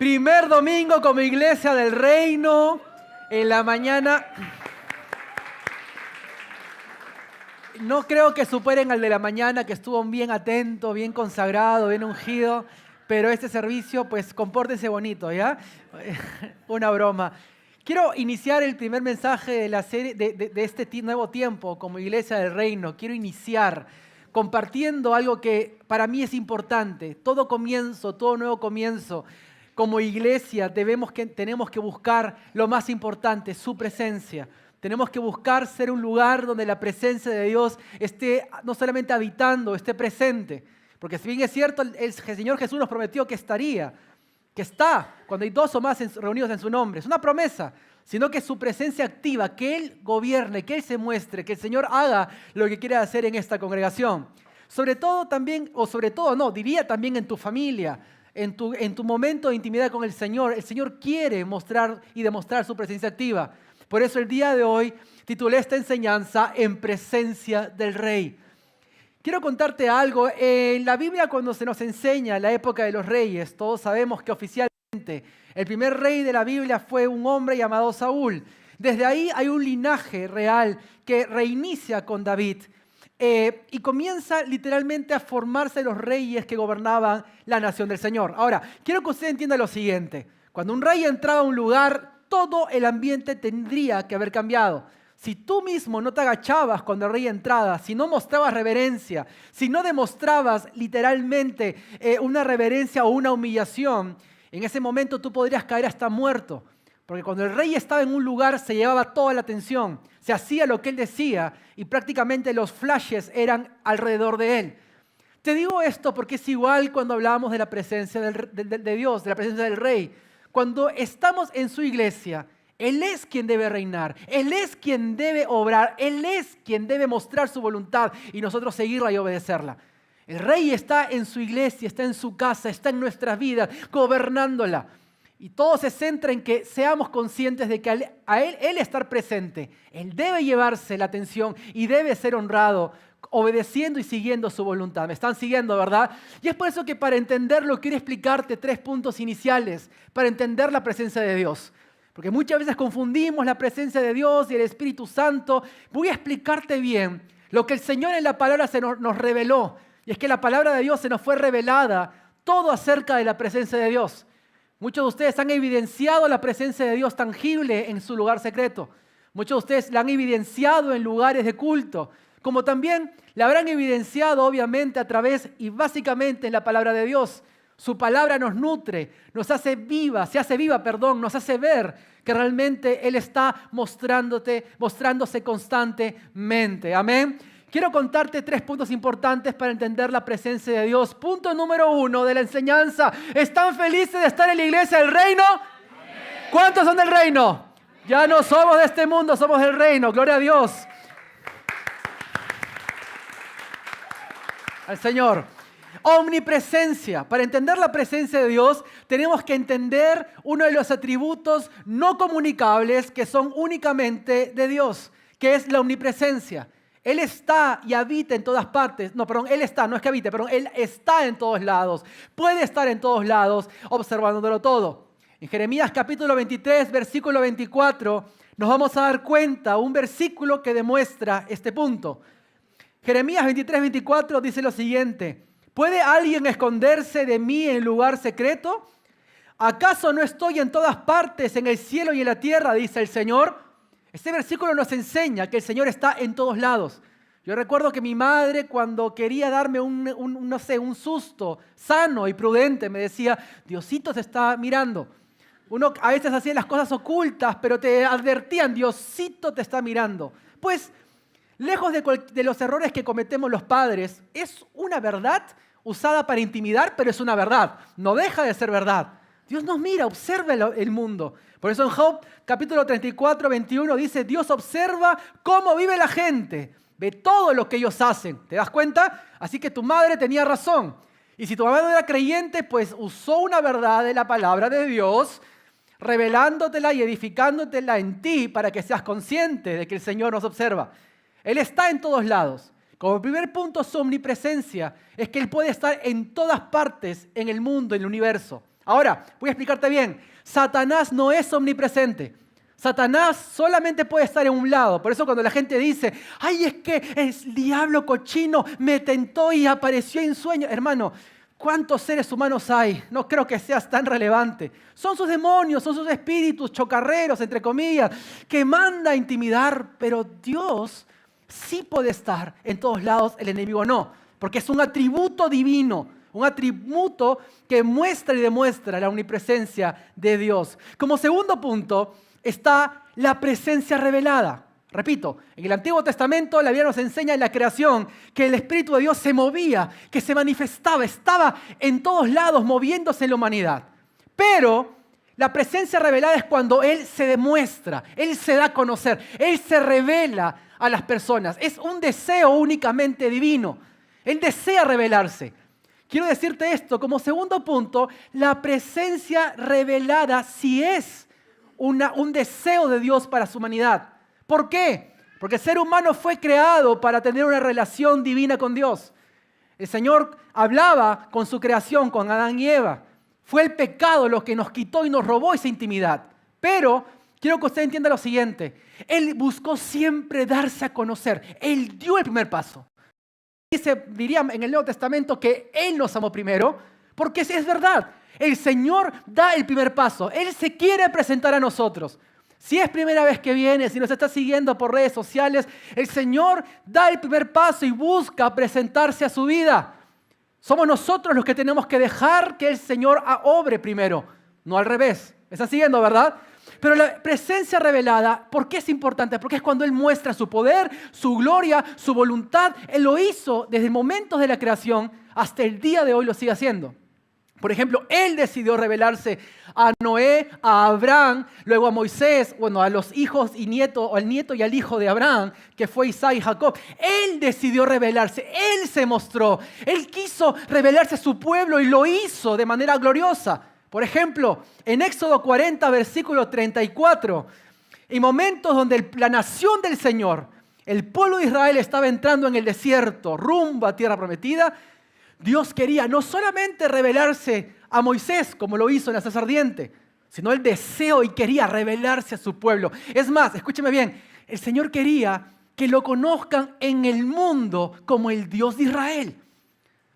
Primer domingo como Iglesia del Reino, en la mañana. No creo que superen al de la mañana, que estuvo bien atento, bien consagrado, bien ungido, pero este servicio, pues, compórtese bonito, ¿ya? Una broma. Quiero iniciar el primer mensaje de la serie de este nuevo tiempo como Iglesia del Reino. Quiero iniciar compartiendo algo que para mí es importante. Todo comienzo, todo nuevo comienzo, como iglesia tenemos que buscar lo más importante, su presencia. Tenemos que buscar ser un lugar donde la presencia de Dios esté no solamente habitando, esté presente. Porque si bien es cierto, el Señor Jesús nos prometió que estaría, que está, cuando hay dos o más reunidos en su nombre. Es una promesa, sino que su presencia activa, que Él gobierne, que Él se muestre, que el Señor haga lo que quiere hacer en esta congregación. Sobre todo también, o sobre todo no, diría también en tu familia, en tu momento de intimidad con el Señor quiere mostrar y demostrar su presencia activa. Por eso el día de hoy titulé esta enseñanza En presencia del Rey. Quiero contarte algo. En la Biblia, cuando se nos enseña la época de los reyes, todos sabemos que oficialmente el primer rey de la Biblia fue un hombre llamado Saúl. Desde ahí hay un linaje real que reinicia con David. Y comienza literalmente a formarse los reyes que gobernaban la nación del Señor. Ahora, quiero que usted entienda lo siguiente. Cuando un rey entraba a un lugar, todo el ambiente tendría que haber cambiado. Si tú mismo no te agachabas cuando el rey entraba, si no mostrabas reverencia, si no demostrabas literalmente una reverencia o una humillación, en ese momento tú podrías caer hasta muerto. Porque cuando el rey estaba en un lugar se llevaba toda la atención, se hacía lo que él decía y prácticamente los flashes eran alrededor de él. Te digo esto porque es igual cuando hablamos de la presencia de Dios, de la presencia del rey. Cuando estamos en su iglesia, Él es quien debe reinar, Él es quien debe obrar, Él es quien debe mostrar su voluntad y nosotros seguirla y obedecerla. El rey está en su iglesia, está en su casa, está en nuestras vidas, gobernándola. Y todo se centra en que seamos conscientes de que Él estar presente, Él debe llevarse la atención y debe ser honrado, obedeciendo y siguiendo su voluntad. ¿Me están siguiendo, verdad? Y es por eso que para entenderlo quiero explicarte 3 puntos iniciales para entender la presencia de Dios. Porque muchas veces confundimos la presencia de Dios y el Espíritu Santo. Voy a explicarte bien lo que el Señor en la palabra nos reveló. Y es que la palabra de Dios se nos fue revelada todo acerca de la presencia de Dios. Muchos de ustedes han evidenciado la presencia de Dios tangible en su lugar secreto. Muchos de ustedes la han evidenciado en lugares de culto, como también la habrán evidenciado obviamente a través y básicamente en la palabra de Dios. Su palabra nos nutre, nos hace nos hace ver que realmente Él está mostrándose constantemente. Amén. Quiero contarte 3 puntos importantes para entender la presencia de Dios. Punto número 1 de la enseñanza. ¿Están felices de estar en la iglesia del reino? ¿Cuántos son del reino? Ya no somos de este mundo, somos del reino. Gloria a Dios. Al Señor. Omnipresencia. Para entender la presencia de Dios, tenemos que entender uno de los atributos no comunicables que son únicamente de Dios, que es la omnipresencia. Él está y habita en todas partes. Él está, no es que habite, Él está en todos lados. Puede estar en todos lados, observándolo todo. En Jeremías capítulo 23, versículo 24, nos vamos a dar cuenta, un versículo que demuestra este punto. Jeremías 23, 24 dice lo siguiente: ¿puede alguien esconderse de mí en lugar secreto? ¿Acaso no estoy en todas partes, en el cielo y en la tierra?, dice el Señor. Este versículo nos enseña que el Señor está en todos lados. Yo recuerdo que mi madre, cuando quería darme un susto sano y prudente, me decía: Diosito te está mirando. Uno a veces hacía las cosas ocultas, pero te advertían: Diosito te está mirando. Pues, lejos de los errores que cometemos los padres, es una verdad usada para intimidar, pero es una verdad. No deja de ser verdad. Dios nos mira, observa el mundo. Por eso en Job capítulo 34, 21 dice: Dios observa cómo vive la gente, ve todo lo que ellos hacen. ¿Te das cuenta? Así que tu madre tenía razón. Y si tu mamá no era creyente, pues usó una verdad de la palabra de Dios, revelándotela y edificándotela en ti para que seas consciente de que el Señor nos observa. Él está en todos lados. Como primer punto, su omnipresencia es que Él puede estar en todas partes en el mundo, en el universo. Ahora, voy a explicarte bien. Satanás no es omnipresente. Satanás solamente puede estar en un lado. Por eso cuando la gente dice, ay, es que el diablo cochino me tentó y apareció en sueño. Hermano, ¿cuántos seres humanos hay? No creo que seas tan relevante. Son sus demonios, son sus espíritus chocarreros, entre comillas, que manda a intimidar. Pero Dios sí puede estar en todos lados, el enemigo no. Porque es un atributo divino, un atributo que muestra y demuestra la omnipresencia de Dios. Como segundo punto está la presencia revelada. Repito, en el Antiguo Testamento la Biblia nos enseña en la creación que el Espíritu de Dios se movía, que se manifestaba, estaba en todos lados moviéndose en la humanidad. Pero la presencia revelada es cuando Él se demuestra, Él se da a conocer, Él se revela a las personas. Es un deseo únicamente divino. Él desea revelarse. Quiero decirte esto, como segundo punto, la presencia revelada sí es un deseo de Dios para su humanidad. ¿Por qué? Porque el ser humano fue creado para tener una relación divina con Dios. El Señor hablaba con su creación, con Adán y Eva. Fue el pecado lo que nos quitó y nos robó esa intimidad. Pero quiero que usted entienda lo siguiente. Él buscó siempre darse a conocer. Él dio el primer paso. Diría en el Nuevo Testamento que Él nos amó primero, porque es verdad. El Señor da el primer paso. Él se quiere presentar a nosotros. Si es primera vez que viene, si nos está siguiendo por redes sociales, el Señor da el primer paso y busca presentarse a su vida. Somos nosotros los que tenemos que dejar que el Señor obre primero, no al revés. ¿Me están siguiendo, verdad? Pero la presencia revelada, ¿por qué es importante? Porque es cuando Él muestra su poder, su gloria, su voluntad. Él lo hizo desde momentos de la creación hasta el día de hoy lo sigue haciendo. Por ejemplo, Él decidió revelarse a Noé, a Abraham, luego a Moisés, bueno, a los hijos y nietos, o al nieto y al hijo de Abraham, que fue Isaac y Jacob. Él decidió revelarse, Él se mostró, Él quiso revelarse a su pueblo y lo hizo de manera gloriosa. Por ejemplo, en Éxodo 40, versículo 34, en momentos donde la nación del Señor, el pueblo de Israel estaba entrando en el desierto, rumbo a tierra prometida, Dios quería no solamente revelarse a Moisés, como lo hizo en la zarza ardiente, sino el deseo y quería revelarse a su pueblo. Es más, escúcheme bien, el Señor quería que lo conozcan en el mundo como el Dios de Israel.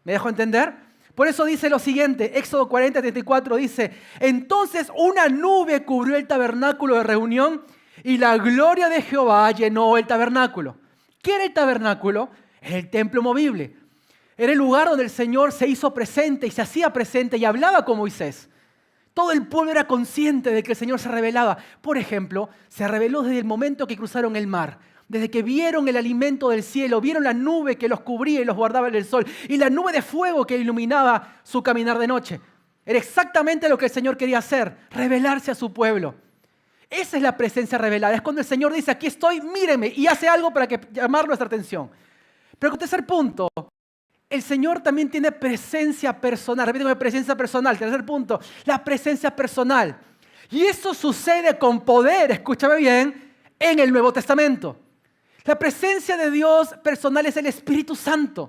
¿Me dejo entender? Por eso dice lo siguiente, Éxodo 40, 34 dice, entonces una nube cubrió el tabernáculo de reunión y la gloria de Jehová llenó el tabernáculo. ¿Qué era el tabernáculo? Era el templo movible. Era el lugar donde el Señor se hizo presente y se hacía presente y hablaba con Moisés. Todo el pueblo era consciente de que el Señor se revelaba. Por ejemplo, se reveló desde el momento que cruzaron el mar. Desde que vieron el alimento del cielo, vieron la nube que los cubría y los guardaba del sol y la nube de fuego que iluminaba su caminar de noche. Era exactamente lo que el Señor quería hacer, revelarse a su pueblo. Esa es la presencia revelada. Es cuando el Señor dice, aquí estoy, míreme, y hace algo para llamar nuestra atención. Pero el tercer punto, el Señor también tiene presencia personal. Repíteme, presencia personal. Tercer punto, la presencia personal. Y eso sucede con poder, escúchame bien, en el Nuevo Testamento. La presencia de Dios personal es el Espíritu Santo.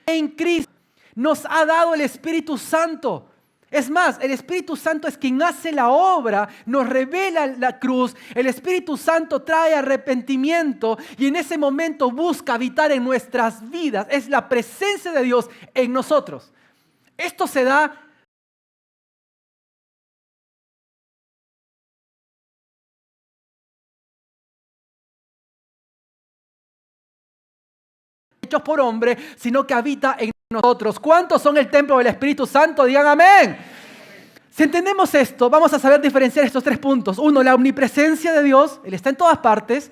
En Cristo nos ha dado el Espíritu Santo. Es más, el Espíritu Santo es quien hace la obra, nos revela la cruz. El Espíritu Santo trae arrepentimiento y en ese momento busca habitar en nuestras vidas. Es la presencia de Dios en nosotros. Esto se da hechos por hombre, sino que habita en nosotros. ¿Cuántos son el templo del Espíritu Santo? Digan amén. Si entendemos esto, vamos a saber diferenciar estos tres puntos. Uno, la omnipresencia de Dios, Él está en todas partes.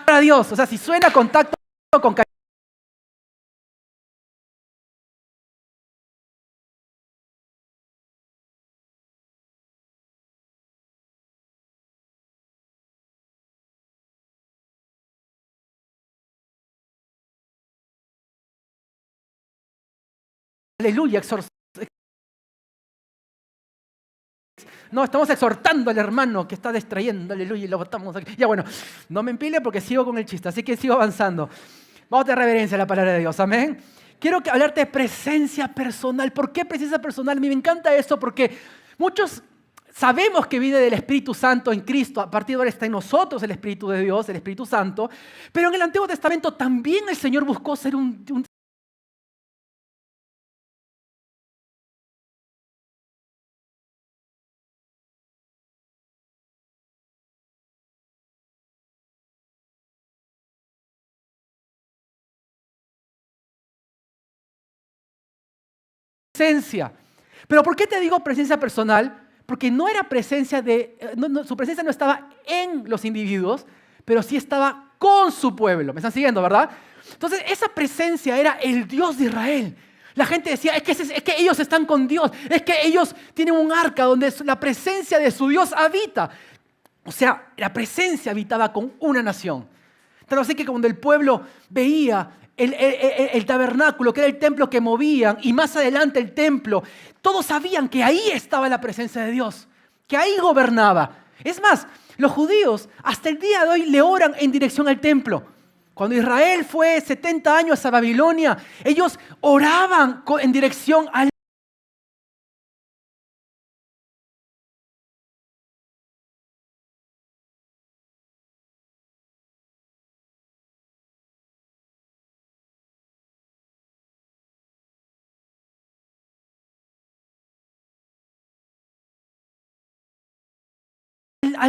Para Dios, o sea, si suena contacto con aleluya, no, estamos exhortando al hermano que está distrayendo, aleluya, y lo botamos aquí. Ya bueno, no me empile porque sigo con el chiste, así que sigo avanzando. Vamos a tener reverencia a la palabra de Dios, amén. quiero hablarte de presencia personal. ¿Por qué presencia personal? A mí me encanta eso porque muchos sabemos que viene del Espíritu Santo en Cristo. A partir de ahora está en nosotros el Espíritu de Dios, el Espíritu Santo. Pero en el Antiguo Testamento también el Señor buscó ser un presencia. ¿Pero por qué te digo presencia personal? Porque no era presencia su presencia no estaba en los individuos, pero sí estaba con su pueblo. ¿Me están siguiendo, verdad? Entonces, esa presencia era el Dios de Israel. La gente decía, es que ellos están con Dios, es que ellos tienen un arca donde la presencia de su Dios habita. O sea, la presencia habitaba con una nación. Tanto así que cuando el pueblo veía el tabernáculo, que era el templo que movían, y más adelante el templo, todos sabían que ahí estaba la presencia de Dios, que ahí gobernaba. Es más, los judíos hasta el día de hoy le oran en dirección al templo. Cuando Israel fue 70 años a Babilonia, ellos oraban en dirección al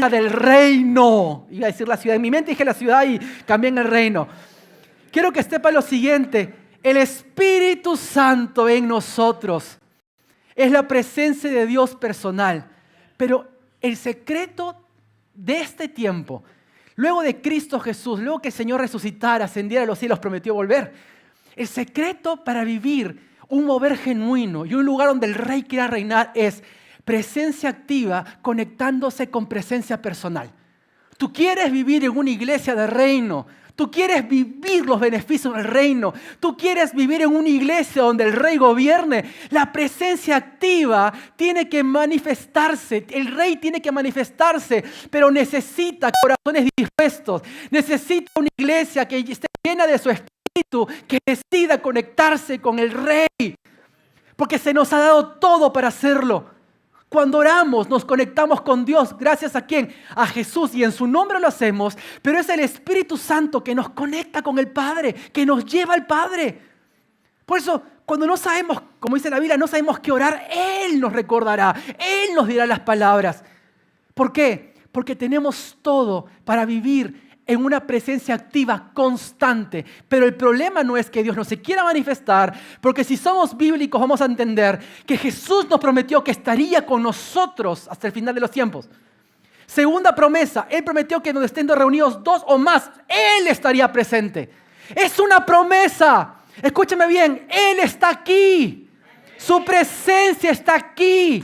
del reino. Iba a decir la ciudad. En mi mente dije la ciudad y cambié en el reino. Quiero que sepa lo siguiente. El Espíritu Santo en nosotros es la presencia de Dios personal. Pero el secreto de este tiempo, luego de Cristo Jesús, luego que el Señor resucitara, ascendiera a los cielos, prometió volver. El secreto para vivir un mover genuino y un lugar donde el Rey quiera reinar es presencia activa conectándose con presencia personal. Tú quieres vivir en una iglesia de reino. Tú quieres vivir los beneficios del reino. Tú quieres vivir en una iglesia donde el Rey gobierne. La presencia activa tiene que manifestarse. El Rey tiene que manifestarse, pero necesita corazones dispuestos. Necesita una iglesia que esté llena de su espíritu, que decida conectarse con el Rey. Porque se nos ha dado todo para hacerlo. Cuando oramos, nos conectamos con Dios. ¿Gracias a quién? A Jesús. Y en su nombre lo hacemos. Pero es el Espíritu Santo que nos conecta con el Padre, que nos lleva al Padre. Por eso, cuando no sabemos, como dice la Biblia, no sabemos qué orar, Él nos recordará. Él nos dirá las palabras. ¿Por qué? Porque tenemos todo para vivir en una presencia activa constante. Pero el problema no es que Dios no se quiera manifestar, porque si somos bíblicos vamos a entender que Jesús nos prometió que estaría con nosotros hasta el final de los tiempos. Segunda promesa, Él prometió que donde estén reunidos 2 o más, Él estaría presente. Es una promesa. Escúchame bien, Él está aquí. Su presencia está aquí.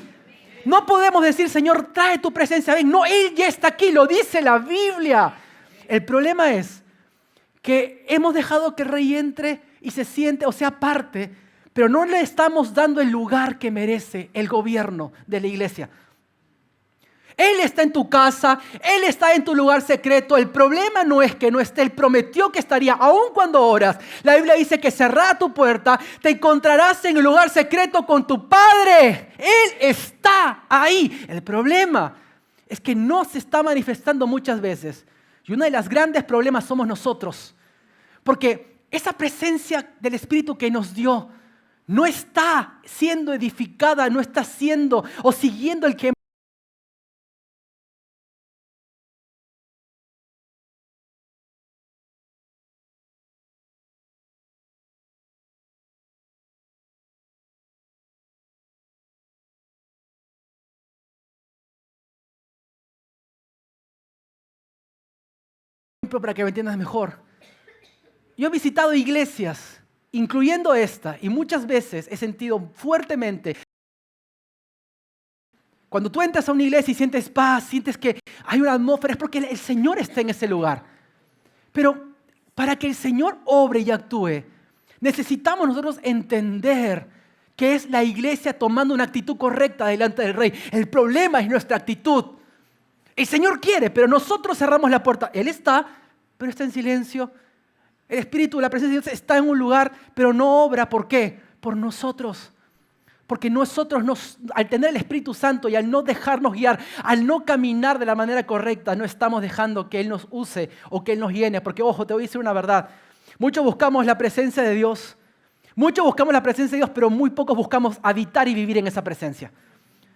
No podemos decir, Señor, trae tu presencia. Ven. No, Él ya está aquí, lo dice la Biblia. El problema es que hemos dejado que el Rey entre y se siente o sea parte, pero no le estamos dando el lugar que merece el gobierno de la iglesia. Él está en tu casa, Él está en tu lugar secreto. El problema no es que no esté, Él prometió que estaría, aun cuando oras. La Biblia dice que cerrada tu puerta, te encontrarás en el lugar secreto con tu Padre. Él está ahí. El problema es que no se está manifestando muchas veces. Y uno de los grandes problemas somos nosotros. Porque esa presencia del Espíritu que nos dio no está siendo edificada, no está siendo o siguiendo el que para que me entiendas mejor. Yo he visitado iglesias, incluyendo esta, y muchas veces he sentido fuertemente, cuando tú entras a una iglesia y sientes paz, sientes que hay una atmósfera, es porque el Señor está en ese lugar. Pero para que el Señor obre y actúe, necesitamos nosotros entender que es la iglesia tomando una actitud correcta delante del Rey. El problema es nuestra actitud. El Señor quiere, pero nosotros cerramos la puerta. Él está, pero está en silencio. El Espíritu, la presencia de Dios está en un lugar, pero no obra. ¿Por qué? Por nosotros. Porque nosotros, al tener el Espíritu Santo y al no dejarnos guiar, al no caminar de la manera correcta, no estamos dejando que Él nos use o que Él nos llene. Porque, ojo, te voy a decir una verdad. Muchos buscamos la presencia de Dios. Muchos buscamos la presencia de Dios, pero muy pocos buscamos habitar y vivir en esa presencia.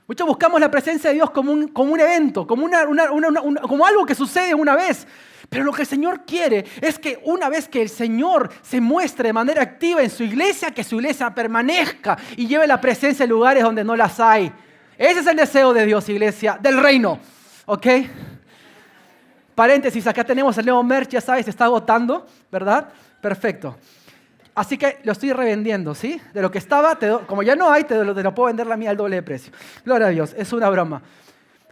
Muchos buscamos la presencia de Dios como un evento, como algo que sucede una vez. Pero lo que el Señor quiere es que una vez que el Señor se muestre de manera activa en su iglesia, que su iglesia permanezca y lleve la presencia en lugares donde no las hay. Ese es el deseo de Dios, iglesia, del reino. ¿Ok? Paréntesis, acá tenemos el nuevo merch, ya sabes, se está agotando, ¿verdad? Perfecto. Así que lo estoy revendiendo, ¿sí? De lo que estaba, como ya no hay, te lo puedo vender la mía al doble de precio. Gloria a Dios, es una broma.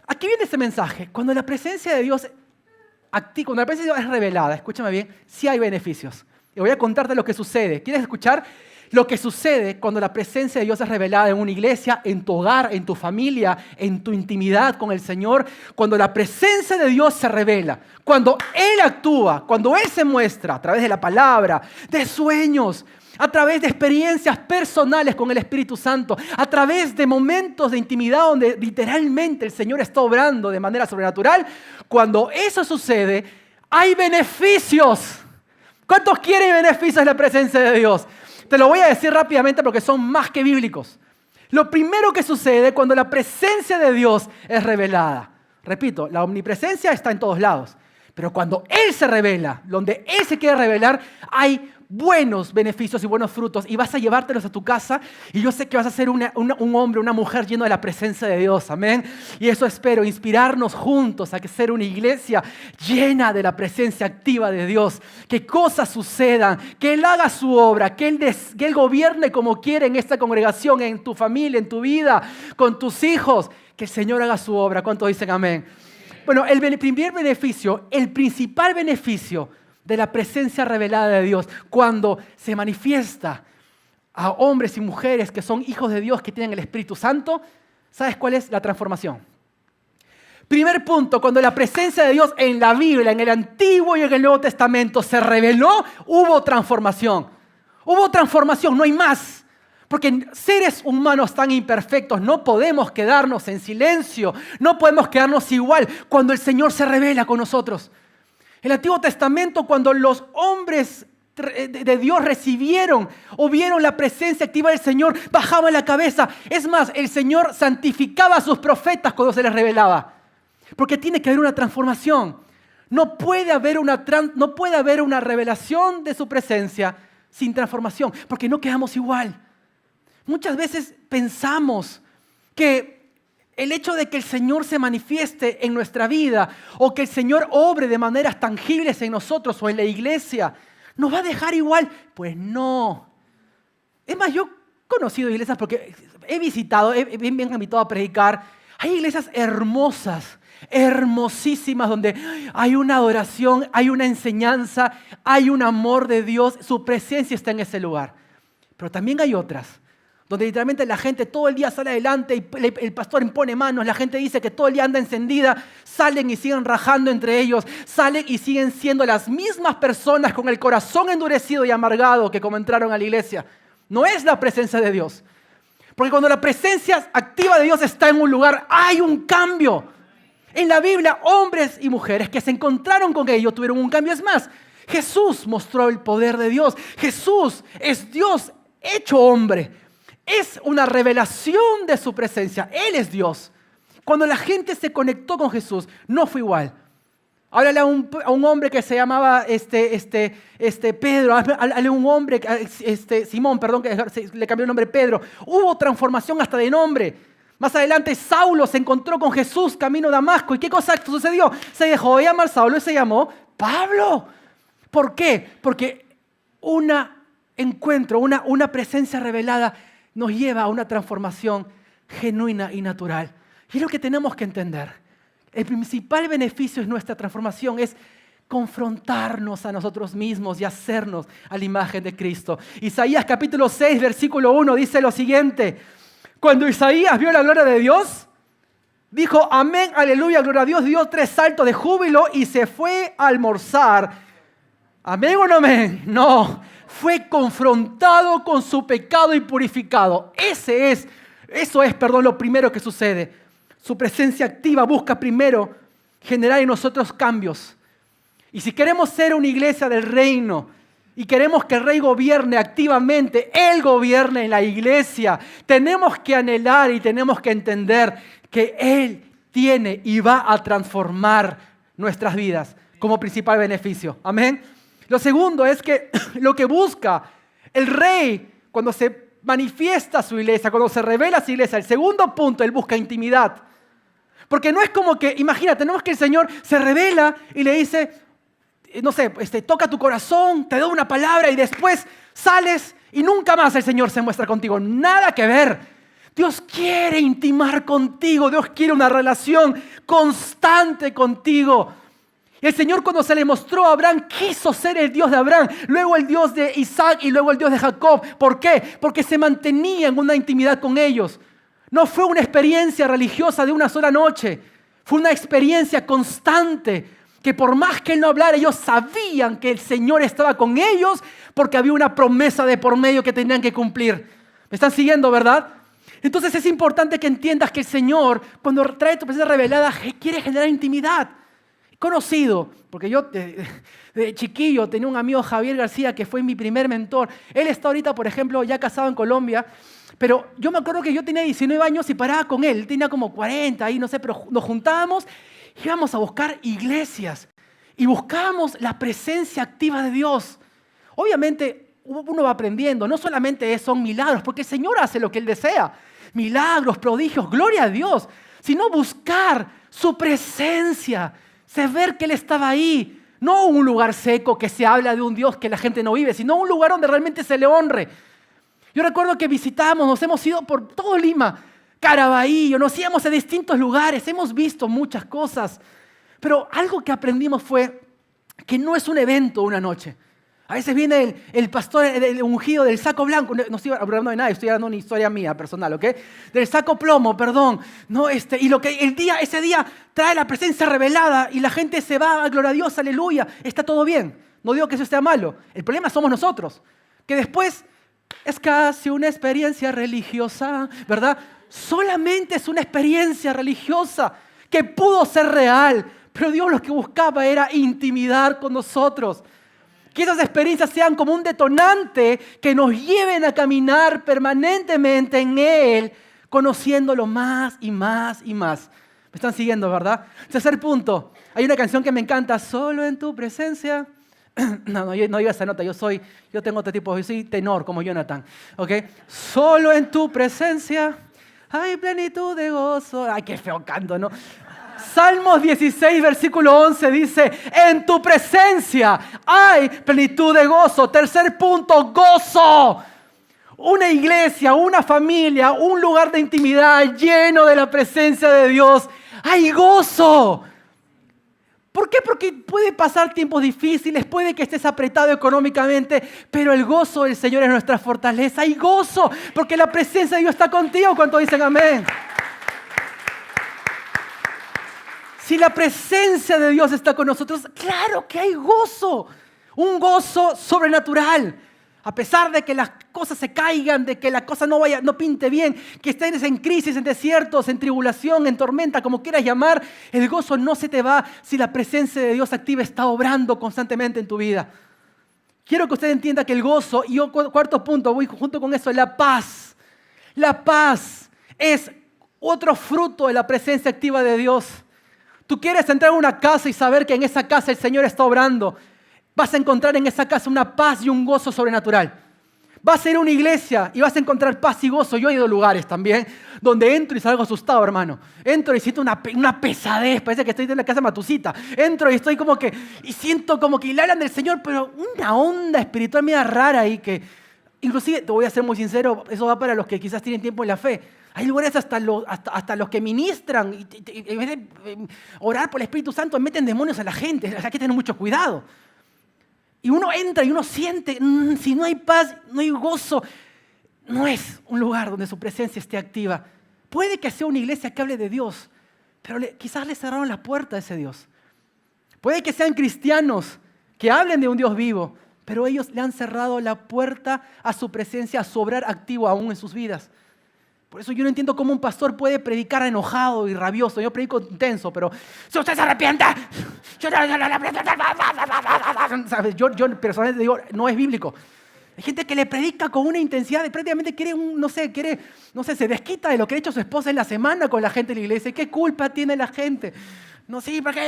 Aquí viene este mensaje. Cuando la presencia de Dios cuando la presencia de Dios es revelada, escúchame bien, sí hay beneficios. Y voy a contarte lo que sucede. ¿Quieres escuchar? Lo que sucede cuando la presencia de Dios es revelada en una iglesia, en tu hogar, en tu familia, en tu intimidad con el Señor. Cuando la presencia de Dios se revela, cuando Él actúa, cuando Él se muestra a través de la palabra, de sueños, a través de experiencias personales con el Espíritu Santo, a través de momentos de intimidad donde literalmente el Señor está obrando de manera sobrenatural. Cuando eso sucede, hay beneficios. ¿Cuántos quieren beneficios de la presencia de Dios? Te lo voy a decir rápidamente porque son más que bíblicos. Lo primero que sucede cuando la presencia de Dios es revelada. Repito, la omnipresencia está en todos lados. Pero cuando Él se revela, donde Él se quiere revelar, hay buenos beneficios y buenos frutos y vas a llevártelos a tu casa y yo sé que vas a ser un hombre, una mujer lleno de la presencia de Dios, amén. Y eso espero, inspirarnos juntos a que ser una iglesia llena de la presencia activa de Dios, que cosas sucedan, que Él haga su obra, que Él gobierne como quiere en esta congregación, en tu familia, en tu vida, con tus hijos, que el Señor haga su obra. ¿Cuántos dicen amén? Bueno, el primer beneficio, el principal beneficio de la presencia revelada de Dios, cuando se manifiesta a hombres y mujeres que son hijos de Dios, que tienen el Espíritu Santo, ¿sabes cuál es la transformación? Primer punto, cuando la presencia de Dios en la Biblia, en el Antiguo y en el Nuevo Testamento se reveló, hubo transformación. Hubo transformación, no hay más. Porque seres humanos tan imperfectos no podemos quedarnos en silencio, no podemos quedarnos igual cuando el Señor se revela con nosotros. El Antiguo Testamento, cuando los hombres de Dios recibieron o vieron la presencia activa del Señor, bajaban la cabeza. Es más, el Señor santificaba a sus profetas cuando se les revelaba. Porque tiene que haber una transformación. No puede haber una revelación de su presencia sin transformación, porque no quedamos igual. Muchas veces pensamos que el hecho de que el Señor se manifieste en nuestra vida o que el Señor obre de maneras tangibles en nosotros o en la iglesia, ¿nos va a dejar igual? Pues no. Es más, yo he conocido iglesias porque he visitado, me han invitado a predicar. Hay iglesias hermosas, hermosísimas, donde hay una adoración, hay una enseñanza, hay un amor de Dios, su presencia está en ese lugar. Pero también hay otras donde literalmente la gente todo el día sale adelante y el pastor impone manos, la gente dice que todo el día anda encendida, salen y siguen rajando entre ellos, salen y siguen siendo las mismas personas con el corazón endurecido y amargado que como entraron a la iglesia. No es la presencia de Dios. Porque cuando la presencia activa de Dios está en un lugar, hay un cambio. En la Biblia, hombres y mujeres que se encontraron con ellos tuvieron un cambio. Es más, Jesús mostró el poder de Dios. Jesús es Dios hecho hombre. Es una revelación de su presencia. Él es Dios. Cuando la gente se conectó con Jesús, no fue igual. Háblale a un hombre que se llamaba Pedro. Háblale a un hombre, Simón, perdón, que le cambió el nombre Pedro. Hubo transformación hasta de nombre. Más adelante, Saulo se encontró con Jesús camino a Damasco. ¿Y qué cosa sucedió? Se dejó de llamar Saulo y se llamó Pablo. ¿Por qué? Porque un encuentro, una presencia revelada nos lleva a una transformación genuina y natural. Y es lo que tenemos que entender. El principal beneficio de nuestra transformación es confrontarnos a nosotros mismos y hacernos a la imagen de Cristo. Isaías capítulo 6, versículo 1 dice lo siguiente. Cuando Isaías vio la gloria de Dios, dijo amén, aleluya, gloria a Dios, dio 3 saltos de júbilo y se fue a almorzar ¿Amén o no amén? No, fue confrontado con su pecado y purificado. Eso es, lo primero que sucede. Su presencia activa busca primero generar en nosotros cambios. Y si queremos ser una iglesia del reino y queremos que el Rey gobierne activamente, Él gobierne en la iglesia, tenemos que anhelar y tenemos que entender que Él tiene y va a transformar nuestras vidas como principal beneficio. Amén. Lo segundo es que lo que busca el Rey cuando se manifiesta su iglesia, cuando se revela su iglesia, el segundo punto, Él busca intimidad. Porque no es como que, imagínate, no es que el Señor se revela y le dice, no sé, toca tu corazón, te doy una palabra y después sales y nunca más el Señor se muestra contigo. Nada que ver. Dios quiere intimar contigo, Dios quiere una relación constante contigo. Y el Señor cuando se le mostró a Abraham, quiso ser el Dios de Abraham, luego el Dios de Isaac y luego el Dios de Jacob. ¿Por qué? Porque se mantenía en una intimidad con ellos. No fue una experiencia religiosa de una sola noche, fue una experiencia constante, que por más que Él no hablara, ellos sabían que el Señor estaba con ellos porque había una promesa de por medio que tenían que cumplir. ¿Me están siguiendo, verdad? Entonces es importante que entiendas que el Señor, cuando trae tu presencia revelada, quiere generar intimidad. Conocido, porque yo de chiquillo tenía un amigo, Javier García, que fue mi primer mentor. Él está ahorita, por ejemplo, ya casado en Colombia, pero yo me acuerdo que yo tenía 19 años y paraba con él. Él tenía como 40 ahí, no sé, pero nos juntábamos y íbamos a buscar iglesias y buscábamos la presencia activa de Dios. Obviamente uno va aprendiendo, no solamente son milagros, porque el Señor hace lo que Él desea. Milagros, prodigios, gloria a Dios, sino buscar su presencia, saber que Él estaba ahí. No un lugar seco que se habla de un Dios que la gente no vive, sino un lugar donde realmente se le honre. Yo recuerdo que visitamos, nos hemos ido por todo Lima, Caraballo, nos íbamos a distintos lugares, hemos visto muchas cosas, pero algo que aprendimos fue que no es un evento una noche. A veces viene el pastor, el ungido del saco blanco, no estoy hablando de nada, estoy dando una historia mía personal, ¿ok? Del saco plomo, perdón, no, y lo que ese día trae la presencia revelada y la gente se va, gloria a Dios, aleluya, está todo bien. No digo que eso esté malo, el problema somos nosotros, que después es casi una experiencia religiosa, ¿verdad? Solamente es una experiencia religiosa que pudo ser real, pero Dios lo que buscaba era intimidar con nosotros. Que esas experiencias sean como un detonante que nos lleven a caminar permanentemente en Él, conociéndolo más y más y más. ¿Me están siguiendo, verdad? Tercer punto, hay una canción que me encanta, Solo en tu presencia. No digo esa nota, yo tengo otro tipo, yo soy tenor como Jonathan, ¿ok? Solo en tu presencia hay plenitud de gozo. Ay, qué feo canto, ¿no? Salmos 16, versículo 11 dice, en tu presencia hay plenitud de gozo. Tercer punto, gozo. Una iglesia, una familia, un lugar de intimidad lleno de la presencia de Dios. Hay gozo. ¿Por qué? Porque puede pasar tiempos difíciles, puede que estés apretado económicamente, pero el gozo del Señor es nuestra fortaleza. Hay gozo, porque la presencia de Dios está contigo. ¿Cuántos dicen amén? Si la presencia de Dios está con nosotros, claro que hay gozo. Un gozo sobrenatural. A pesar de que las cosas se caigan, de que la cosa no pinte bien, que estés en crisis, en desiertos, en tribulación, en tormenta, como quieras llamar, el gozo no se te va si la presencia de Dios activa está obrando constantemente en tu vida. Quiero que usted entienda que el gozo, y yo cuarto punto, voy junto con eso, la paz. La paz es otro fruto de la presencia activa de Dios. Tú quieres entrar a una casa y saber que en esa casa el Señor está obrando. Vas a encontrar en esa casa una paz y un gozo sobrenatural. Vas a ir a una iglesia y vas a encontrar paz y gozo. Yo he ido a lugares también donde entro y salgo asustado, hermano. Entro y siento una pesadez. Parece que estoy en la casa Matusita. Entro y estoy y siento como que le hablan del Señor, pero una onda espiritual media rara ahí que, inclusive, te voy a ser muy sincero, eso va para los que quizás tienen tiempo en la fe. Hay lugares hasta los que ministran y en vez de orar por el Espíritu Santo meten demonios a la gente. Hay que tener mucho cuidado. Y uno entra y uno siente, si no hay paz, no hay gozo, no es un lugar donde su presencia esté activa. Puede que sea una iglesia que hable de Dios, pero quizás le cerraron la puerta a ese Dios. Puede que sean cristianos, que hablen de un Dios vivo, pero ellos le han cerrado la puerta a su presencia, a su obrar activo aún en sus vidas. Por eso yo no entiendo cómo un pastor puede predicar enojado y rabioso. Yo predico intenso, pero si usted se arrepiente, ¿sabes? Yo personalmente digo, no es bíblico. Hay gente que le predica con una intensidad de prácticamente se desquita de lo que ha hecho su esposa en la semana con la gente de la iglesia. ¿Qué culpa tiene la gente? No, sí, porque...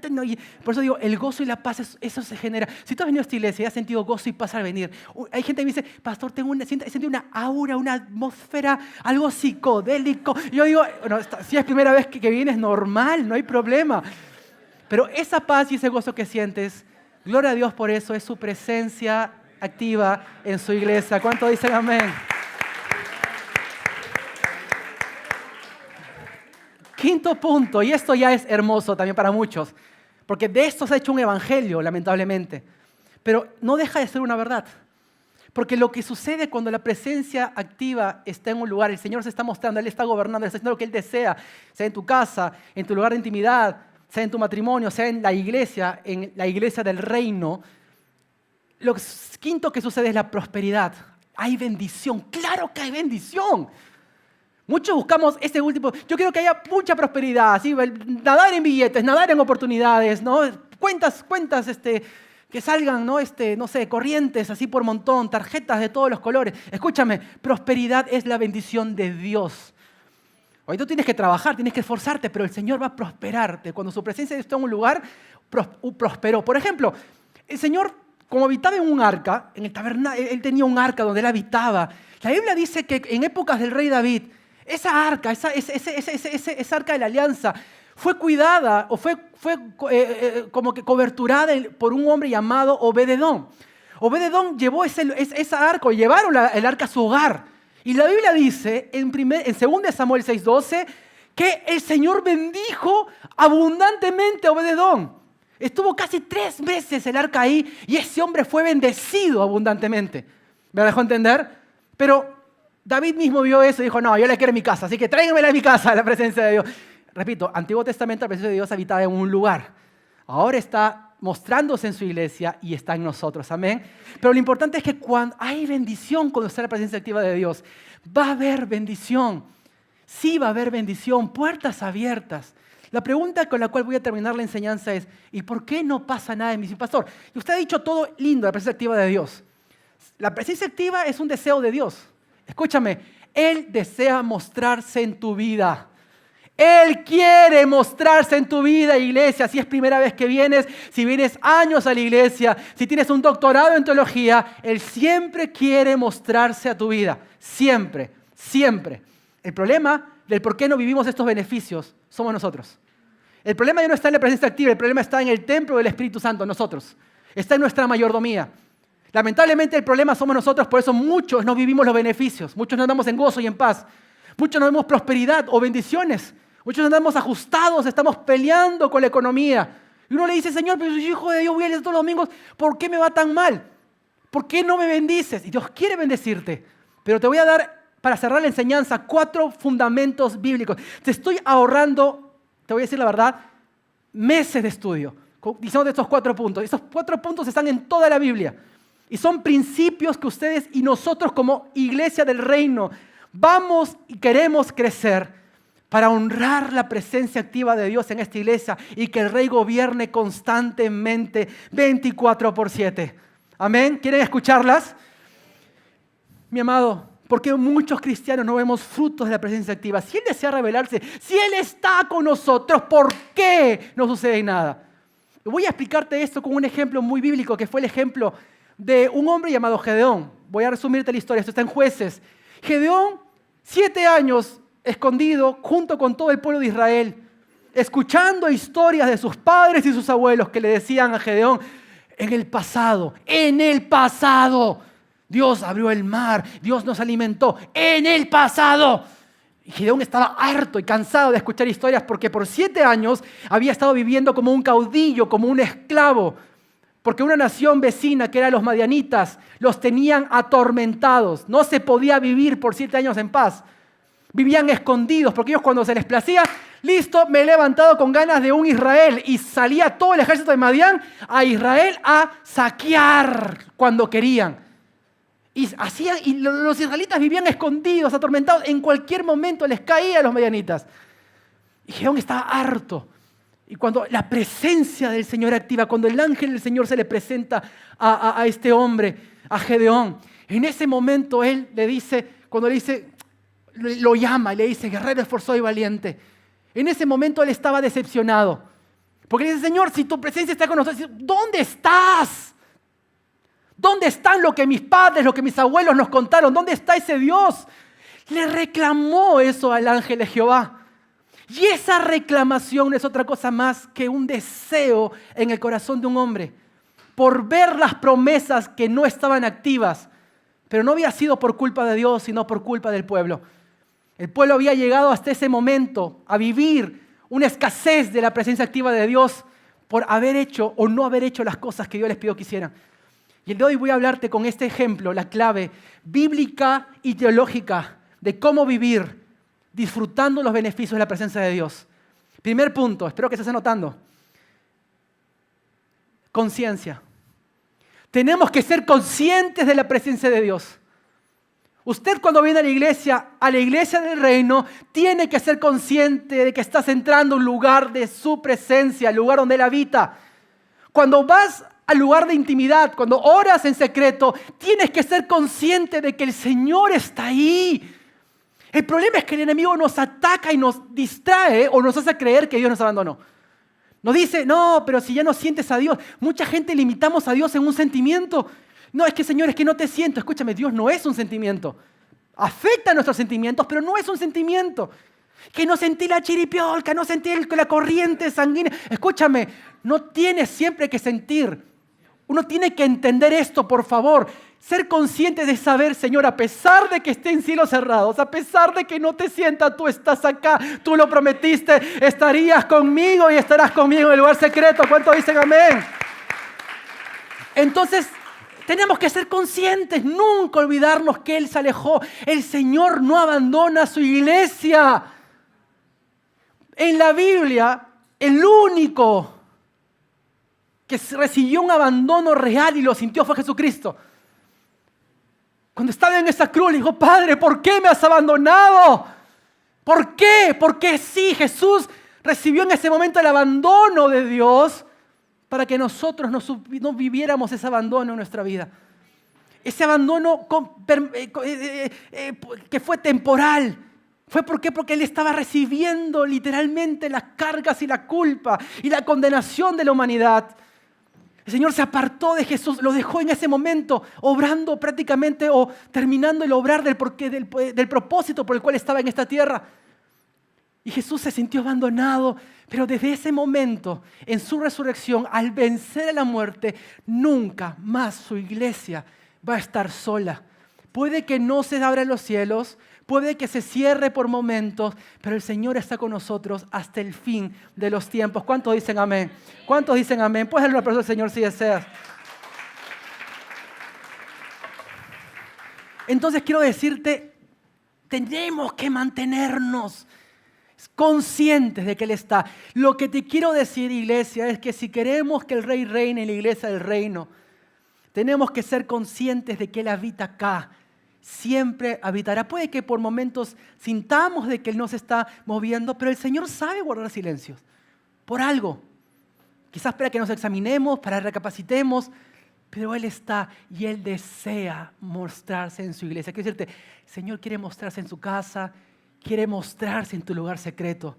No, y por eso digo, el gozo y la paz, eso se genera. Si tú has venido a esta iglesia y has sentido gozo y paz al venir, hay gente que me dice, pastor, he sentido una aura, una atmósfera, algo psicodélico. Yo digo, bueno, si es primera vez que vienes, normal, no hay problema. Pero esa paz y ese gozo que sientes, gloria a Dios por eso, es su presencia activa en su iglesia. ¿Cuánto dicen amén? Quinto punto, y esto ya es hermoso también para muchos, porque de esto se ha hecho un evangelio, lamentablemente, pero no deja de ser una verdad. Porque lo que sucede cuando la presencia activa está en un lugar, el Señor se está mostrando, Él está gobernando, Él está haciendo lo que Él desea, sea en tu casa, en tu lugar de intimidad, sea en tu matrimonio, sea en la iglesia del reino. Lo quinto que sucede es la prosperidad. Hay bendición, claro que hay bendición. Muchos buscamos ese último, yo quiero que haya mucha prosperidad, ¿sí? Nadar en billetes, nadar en oportunidades, ¿no? Cuentas que salgan, ¿no? Corrientes así por montón, tarjetas de todos los colores. Escúchame, prosperidad es la bendición de Dios. Hoy tú tienes que trabajar, tienes que esforzarte, pero el Señor va a prosperarte. Cuando su presencia está en un lugar, prosperó. Por ejemplo, el Señor, como habitaba en un arca, en el tabernáculo, Él tenía un arca donde Él habitaba. La Biblia dice que en épocas del rey David, esa arca, esa arca de la alianza, fue cuidada o fue como que coberturada por un hombre llamado Obed-Edom. Obed-Edom llevó esa arca, o llevaron el arca a su hogar. Y la Biblia dice en 2 Samuel 6:12 que el Señor bendijo abundantemente a Obed-Edom. Estuvo casi 3 meses el arca ahí y ese hombre fue bendecido abundantemente. ¿Me dejó entender? Pero David mismo vio eso y dijo, no, yo la quiero en mi casa, así que tráigamela a mi casa, la presencia de Dios. Repito, Antiguo Testamento, la presencia de Dios habitaba en un lugar. Ahora está mostrándose en su iglesia y está en nosotros, amén. Pero lo importante es que cuando hay bendición, cuando está la presencia activa de Dios, va a haber bendición. Sí va a haber bendición, puertas abiertas. La pregunta con la cual voy a terminar la enseñanza es, ¿y por qué no pasa nada en mi pastor? Y usted ha dicho todo lindo, la presencia activa de Dios. La presencia activa es un deseo de Dios. Escúchame, Él desea mostrarse en tu vida. Él quiere mostrarse en tu vida, iglesia. Si es primera vez que vienes, si vienes años a la iglesia, si tienes un doctorado en teología, Él siempre quiere mostrarse a tu vida. Siempre, siempre. El problema del por qué no vivimos estos beneficios somos nosotros. El problema ya no está en la presencia activa, el problema está en el templo del Espíritu Santo, nosotros. Está en nuestra mayordomía. Lamentablemente el problema somos nosotros, por eso muchos no vivimos los beneficios, muchos no andamos en gozo y en paz, muchos no vemos prosperidad o bendiciones, muchos no andamos ajustados, estamos peleando con la economía. Y uno le dice, Señor, pero soy hijo de Dios, voy a leer todos los domingos, ¿por qué me va tan mal? ¿Por qué no me bendices? Y Dios quiere bendecirte, pero te voy a dar, para cerrar la enseñanza, 4 fundamentos bíblicos. Te estoy ahorrando, te voy a decir la verdad, meses de estudio, diciendo de estos 4 puntos. Estos 4 puntos están en toda la Biblia. Y son principios que ustedes y nosotros como iglesia del reino vamos y queremos crecer para honrar la presencia activa de Dios en esta iglesia y que el Rey gobierne constantemente 24/7. ¿Amén? ¿Quieren escucharlas? Mi amado, ¿por qué muchos cristianos no vemos frutos de la presencia activa? Si Él desea revelarse, si Él está con nosotros, ¿por qué no sucede nada? Voy a explicarte esto con un ejemplo muy bíblico que fue el ejemplo de un hombre llamado Gedeón. Voy a resumirte la historia, esto está en Jueces. Gedeón, 7 años escondido junto con todo el pueblo de Israel, escuchando historias de sus padres y sus abuelos que le decían a Gedeón, en el pasado, Dios abrió el mar, Dios nos alimentó, en el pasado. Y Gedeón estaba harto y cansado de escuchar historias porque por 7 años había estado viviendo como un caudillo, como un esclavo, porque una nación vecina, que eran los madianitas, los tenían atormentados. No se podía vivir por 7 años en paz. Vivían escondidos, porque ellos cuando se les placía, listo, me he levantado con ganas de un Israel. Y salía todo el ejército de Madián a Israel a saquear cuando querían. Y los israelitas vivían escondidos, atormentados. En cualquier momento les caía a los madianitas. Y Gedeón estaba harto. Y cuando la presencia del Señor activa, cuando el ángel del Señor se le presenta a este hombre, a Gedeón, en ese momento él le dice, cuando le dice, lo llama y le dice, guerrero esforzado y valiente. En ese momento él estaba decepcionado. Porque le dice, Señor, si tu presencia está con nosotros, ¿dónde estás? ¿Dónde están lo que mis padres, lo que mis abuelos nos contaron? ¿Dónde está ese Dios? Le reclamó eso al ángel de Jehová. Y esa reclamación no es otra cosa más que un deseo en el corazón de un hombre por ver las promesas que no estaban activas, pero no había sido por culpa de Dios, sino por culpa del pueblo. El pueblo había llegado hasta ese momento a vivir una escasez de la presencia activa de Dios por haber hecho o no haber hecho las cosas que Dios les pidió que hicieran. Y el de hoy voy a hablarte con este ejemplo, la clave bíblica y teológica de cómo vivir disfrutando los beneficios de la presencia de Dios. Primer punto, espero que estés anotando. Conciencia. Tenemos que ser conscientes de la presencia de Dios. Usted cuando viene a la iglesia del reino, tiene que ser consciente de que estás entrando a un lugar de su presencia, el lugar donde Él habita. Cuando vas al lugar de intimidad, cuando oras en secreto, tienes que ser consciente de que el Señor está ahí. El problema es que el enemigo nos ataca y nos distrae o nos hace creer que Dios nos abandonó. Nos dice, no, pero si ya no sientes a Dios. Mucha gente limitamos a Dios en un sentimiento. No, es que Señor, es que no te siento. Escúchame, Dios no es un sentimiento. Afecta a nuestros sentimientos, pero no es un sentimiento. Que no sentí la chiripiolca, no sentí la corriente sanguínea. Escúchame, no tienes siempre que sentir. Uno tiene que entender esto, por favor. Ser consciente de saber, Señor, a pesar de que estén cielos cerrados, a pesar de que no te sientas, tú estás acá, tú lo prometiste, estarías conmigo y estarás conmigo en el lugar secreto. ¿Cuántos dicen amén? Entonces, tenemos que ser conscientes, nunca olvidarnos que Él se alejó. El Señor no abandona a su iglesia. En la Biblia, el único que recibió un abandono real y lo sintió fue Jesucristo. Cuando estaba en esa cruz le dijo, Padre, ¿por qué me has abandonado? ¿Por qué? Porque sí, Jesús recibió en ese momento el abandono de Dios para que nosotros no viviéramos ese abandono en nuestra vida. Ese abandono que fue temporal. ¿Fue por qué? Porque Él estaba recibiendo literalmente las cargas y la culpa y la condenación de la humanidad. El Señor se apartó de Jesús, lo dejó en ese momento, obrando prácticamente o terminando el obrar del propósito por el cual estaba en esta tierra. Y Jesús se sintió abandonado, pero desde ese momento, en su resurrección, al vencer a la muerte, nunca más su iglesia va a estar sola. Puede que no se abran los cielos, puede que se cierre por momentos, pero el Señor está con nosotros hasta el fin de los tiempos. ¿Cuántos dicen amén? ¿Cuántos dicen amén? Puedes darle un aplauso al Señor si deseas. Entonces quiero decirte, tenemos que mantenernos conscientes de que Él está. Lo que te quiero decir, iglesia, es que si queremos que el Rey reine en la iglesia del reino, tenemos que ser conscientes de que Él habita acá. Siempre habitará. Puede que por momentos sintamos de que Él no se está moviendo, pero el Señor sabe guardar silencios por algo. Quizás para que nos examinemos, para que recapacitemos, pero Él está y Él desea mostrarse en su iglesia. Quiero decirte, el Señor quiere mostrarse en su casa, quiere mostrarse en tu lugar secreto.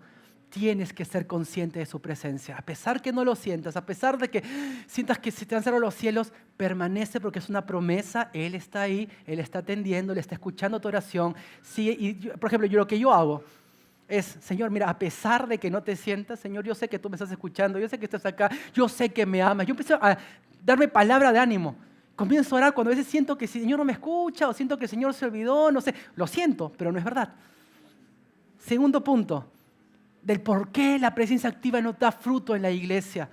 Tienes que ser consciente de su presencia. A pesar que no lo sientas, a pesar de que sientas que se te han cerrado los cielos, permanece porque es una promesa. Él está ahí, Él está atendiendo, Él está escuchando tu oración. Sí, y yo, por ejemplo, lo que yo hago es, Señor, mira, a pesar de que no te sientas, Señor, yo sé que tú me estás escuchando, yo sé que estás acá, yo sé que me amas. Yo empecé a darme palabra de ánimo. Comienzo a orar cuando a veces siento que el Señor no me escucha o siento que el Señor se olvidó, no sé. Lo siento, pero no es verdad. Segundo punto, del por qué la presencia activa no da fruto en la iglesia.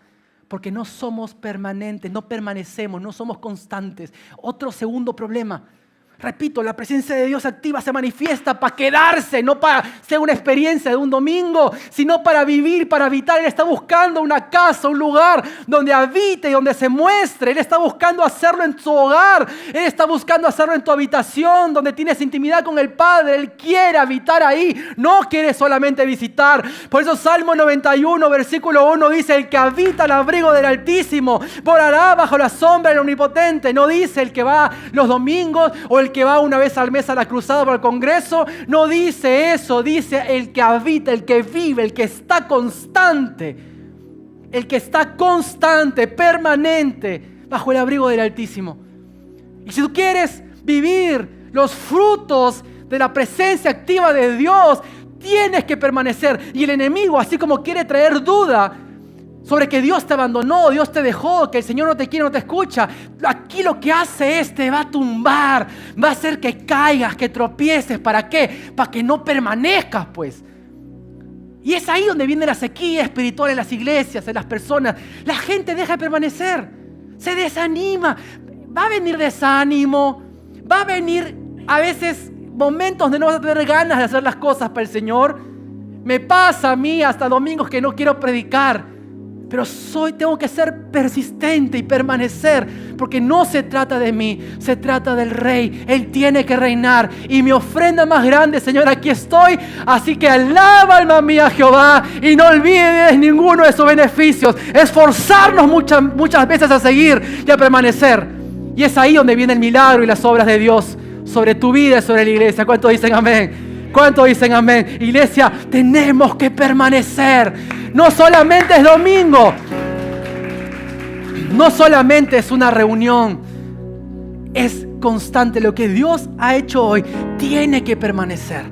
Porque no somos permanentes, no permanecemos, no somos constantes. Otro segundo problema. Repito, la presencia de Dios activa se manifiesta para quedarse, no para ser una experiencia de un domingo, sino para vivir, para habitar. Él está buscando una casa, un lugar donde habite y donde se muestre. Él está buscando hacerlo en tu hogar. Él está buscando hacerlo en tu habitación, donde tienes intimidad con el Padre. Él quiere habitar ahí, no quiere solamente visitar. Por eso Salmo 91, versículo 1 dice: el que habita al abrigo del Altísimo morará bajo la sombra del Omnipotente. No dice el que va los domingos o el que va una vez al mes a la cruzada para el congreso. No dice eso, dice el que habita, el que vive, el que está constante, permanente bajo el abrigo del Altísimo. Y si tú quieres vivir los frutos de la presencia activa de Dios, tienes que permanecer. Y el enemigo, así como quiere traer duda sobre que Dios te abandonó, Dios te dejó, que el Señor no te quiere, no te escucha, aquí lo que hace es te va a tumbar, va a hacer que caigas, que tropieces. ¿Para qué? Para que no permanezcas, pues. Y es ahí donde viene la sequía espiritual en las iglesias, en las personas. La gente deja de permanecer, se desanima. Va a venir desánimo, va a venir a veces momentos donde no vas a tener ganas de hacer las cosas para el Señor. Me pasa a mí hasta domingos que no quiero predicar. Pero tengo que ser persistente y permanecer, porque no se trata de mí, se trata del Rey. Él tiene que reinar. Y mi ofrenda más grande, Señor, aquí estoy. Así que alaba, alma mía, a Jehová, y no olvides ninguno de sus beneficios. Esforzarnos muchas veces a seguir y a permanecer. Y es ahí donde viene el milagro y las obras de Dios sobre tu vida y sobre la iglesia. ¿Cuántos dicen amén? ¿Cuántos dicen amén? Iglesia, tenemos que permanecer. No solamente es domingo, no solamente es una reunión, es constante. Lo que Dios ha hecho hoy tiene que permanecer.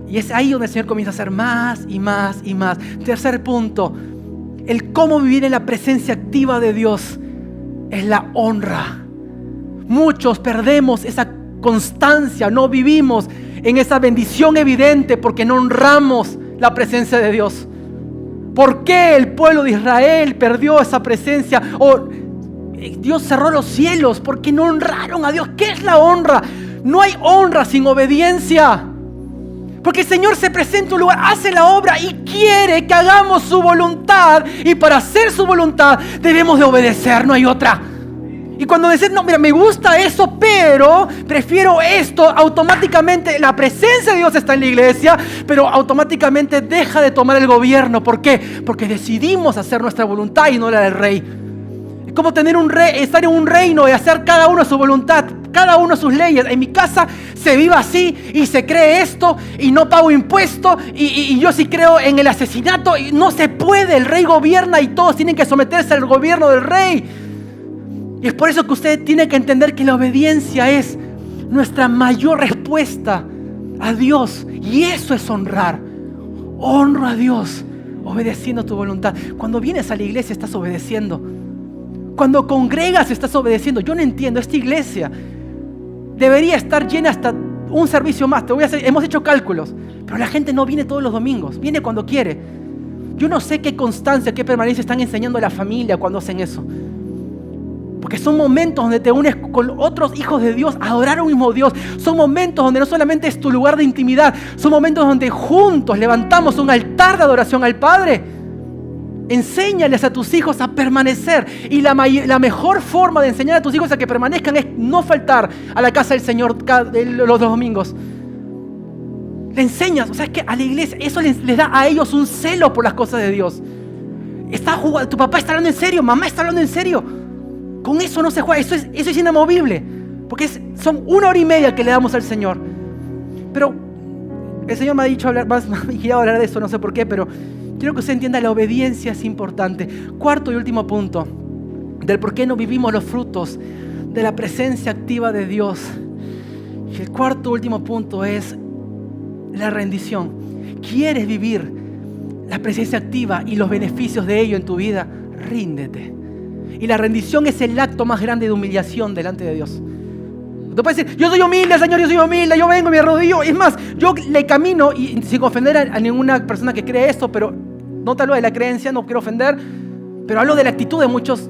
Y es ahí donde el Señor comienza a hacer más y más y más. Tercer punto, el cómo vivir en la presencia activa de Dios es la honra. Muchos perdemos esa constancia, no vivimos en esa bendición evidente porque no honramos la presencia de Dios. ¿Por qué el pueblo de Israel perdió esa presencia? O Dios cerró los cielos porque no honraron a Dios. ¿Qué es la honra? No hay honra sin obediencia. Porque el Señor se presenta en un lugar, hace la obra y quiere que hagamos su voluntad. Y para hacer su voluntad debemos de obedecer, no hay otra. Y cuando dices, no, mira, me gusta eso, pero prefiero esto, automáticamente la presencia de Dios está en la iglesia, pero automáticamente deja de tomar el gobierno. ¿Por qué? Porque decidimos hacer nuestra voluntad y no la del rey. Es como tener un rey, estar en un reino y hacer cada uno su voluntad, cada uno sus leyes. En mi casa se vive así y se cree esto y no pago impuestos y yo sí creo en el asesinato. Y no se puede, el rey gobierna y todos tienen que someterse al gobierno del rey. Y es por eso que usted tiene que entender que la obediencia es nuestra mayor respuesta a Dios. Y eso es honrar. Honro a Dios obedeciendo tu voluntad. Cuando vienes a la iglesia estás obedeciendo. Cuando congregas estás obedeciendo. Yo no entiendo, esta iglesia debería estar llena hasta un servicio más. Hemos hecho cálculos, pero la gente no viene todos los domingos. Viene cuando quiere. Yo no sé qué constancia, qué permanencia están enseñando a la familia cuando hacen eso. Porque son momentos donde te unes con otros hijos de Dios a adorar a un mismo Dios. Son momentos donde no solamente es tu lugar de intimidad, son momentos donde juntos levantamos un altar de adoración al Padre. Enséñales a tus hijos a permanecer. Y la mejor forma de enseñar a tus hijos a que permanezcan es no faltar a la casa del Señor los domingos. Le enseñas, o sea, es que a la iglesia eso les da a ellos un celo por las cosas de Dios. Tu papá está hablando en serio, mamá está hablando en serio. Con eso no se juega, eso es inamovible. Porque son 1 hora y media que le damos al Señor. Pero el Señor me ha dicho me ha guiado a hablar de eso, no sé por qué, pero quiero que usted entienda, la obediencia es importante. Cuarto y último punto del por qué no vivimos los frutos de la presencia activa de Dios. Y el cuarto y último punto es la rendición. ¿Quieres vivir la presencia activa y los beneficios de ello en tu vida? Ríndete. Y la rendición es el acto más grande de humillación delante de Dios. Tú puedes decir, yo soy humilde, Señor, yo soy humilde, yo vengo y me arrodillo. Es más, yo le camino, y sin ofender a ninguna persona que cree esto, pero no te hablo de la creencia, no quiero ofender, pero hablo de la actitud de muchos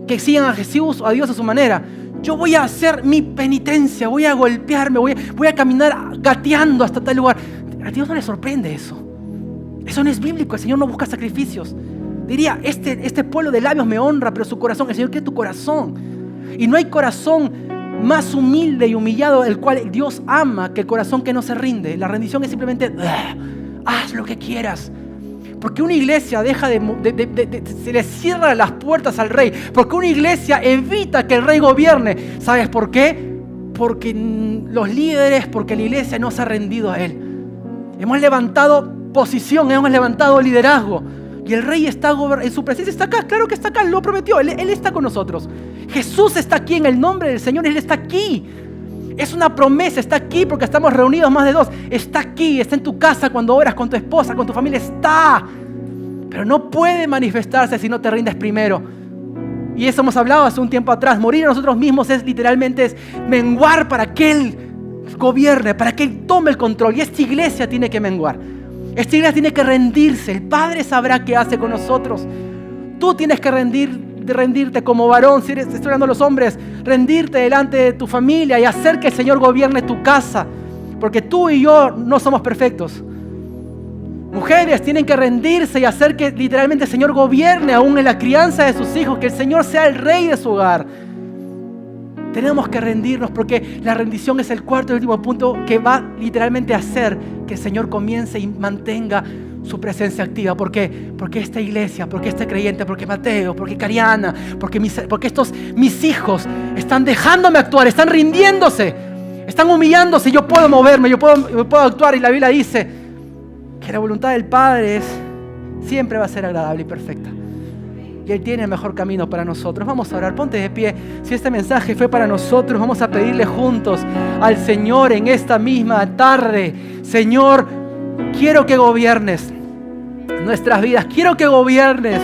que siguen a Jesús o a Dios a su manera. yo voy a hacer mi penitencia, voy a golpearme, voy a caminar gateando hasta tal lugar. A Dios no le sorprende eso. Eso no es bíblico, el Señor no busca sacrificios. Diría, este pueblo de labios me honra, pero su corazón, el Señor quiere tu corazón. Y no hay corazón más humilde y humillado el cual Dios ama que el corazón que no se rinde. La rendición es simplemente, haz lo que quieras. Porque una iglesia se le cierra las puertas al rey. Porque una iglesia evita que el rey gobierne. ¿Sabes por qué? Porque los líderes, porque la iglesia no se ha rendido a él. Hemos levantado posición, hemos levantado liderazgo. Y el rey está en su presencia, está acá, claro que está acá, lo prometió, él está con nosotros. Jesús está aquí en el nombre del Señor, Él está aquí. Es una promesa, está aquí porque estamos reunidos más de 2. Está aquí, está en tu casa cuando oras con tu esposa, con tu familia, está. Pero no puede manifestarse si no te rindes primero. Y eso hemos hablado hace un tiempo atrás. Morir a nosotros mismos es literalmente menguar para que Él gobierne, para que Él tome el control. Y esta iglesia tiene que menguar. Esta iglesia tiene que rendirse. El Padre sabrá qué hace con nosotros. Tú tienes que rendirte como varón, si estoy hablando a los hombres, rendirte delante de tu familia y hacer que el Señor gobierne tu casa. Porque tú y yo no somos perfectos. Mujeres tienen que rendirse y hacer que literalmente el Señor gobierne aún en la crianza de sus hijos, que el Señor sea el rey de su hogar. Tenemos que rendirnos porque la rendición es el cuarto y último punto que va literalmente a hacer que el Señor comience y mantenga su presencia activa. ¿Por qué? Porque esta iglesia, porque este creyente, porque Mateo, porque Cariana, porque estos mis hijos están dejándome actuar, están rindiéndose, están humillándose. Yo puedo moverme, yo puedo actuar, y la Biblia dice que la voluntad del Padre siempre va a ser agradable y perfecta. Y Él tiene el mejor camino para nosotros. Vamos a orar, ponte de pie. Si este mensaje fue para nosotros, vamos a pedirle juntos al Señor en esta misma tarde: Señor, quiero que gobiernes nuestras vidas, quiero que gobiernes,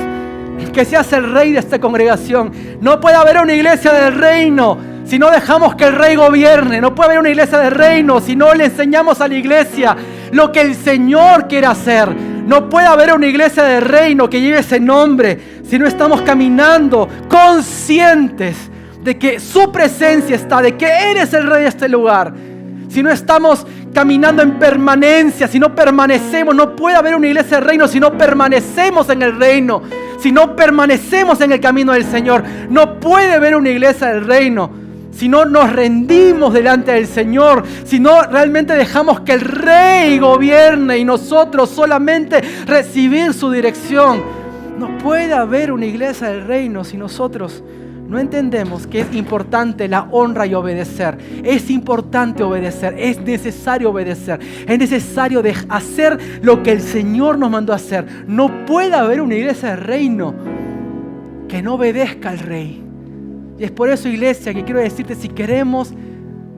que seas el rey de esta congregación. No puede haber una iglesia del reino si no dejamos que el rey gobierne. No puede haber una iglesia del reino si no le enseñamos a la iglesia lo que el Señor quiere hacer. No puede haber una iglesia del reino que lleve ese nombre si no estamos caminando conscientes de que su presencia está, de que Él es el rey de este lugar. Si no estamos caminando en permanencia, si no permanecemos, no puede haber una iglesia del reino si no permanecemos en el reino, si no permanecemos en el camino del Señor. No puede haber una iglesia del reino si no nos rendimos delante del Señor, si no realmente dejamos que el Rey gobierne y nosotros solamente recibir su dirección. No puede haber una iglesia del reino si nosotros no entendemos que es importante la honra y obedecer. Es importante obedecer, es necesario obedecer, es necesario hacer lo que el Señor nos mandó a hacer. No puede haber una iglesia del reino que no obedezca al Rey. Y es por eso, iglesia, que quiero decirte, si queremos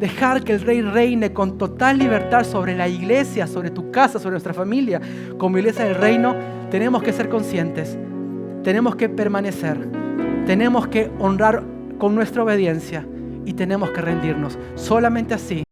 dejar que el Rey reine con total libertad sobre la iglesia, sobre tu casa, sobre nuestra familia, como iglesia del reino, tenemos que ser conscientes, tenemos que permanecer, tenemos que honrar con nuestra obediencia y tenemos que rendirnos. Solamente así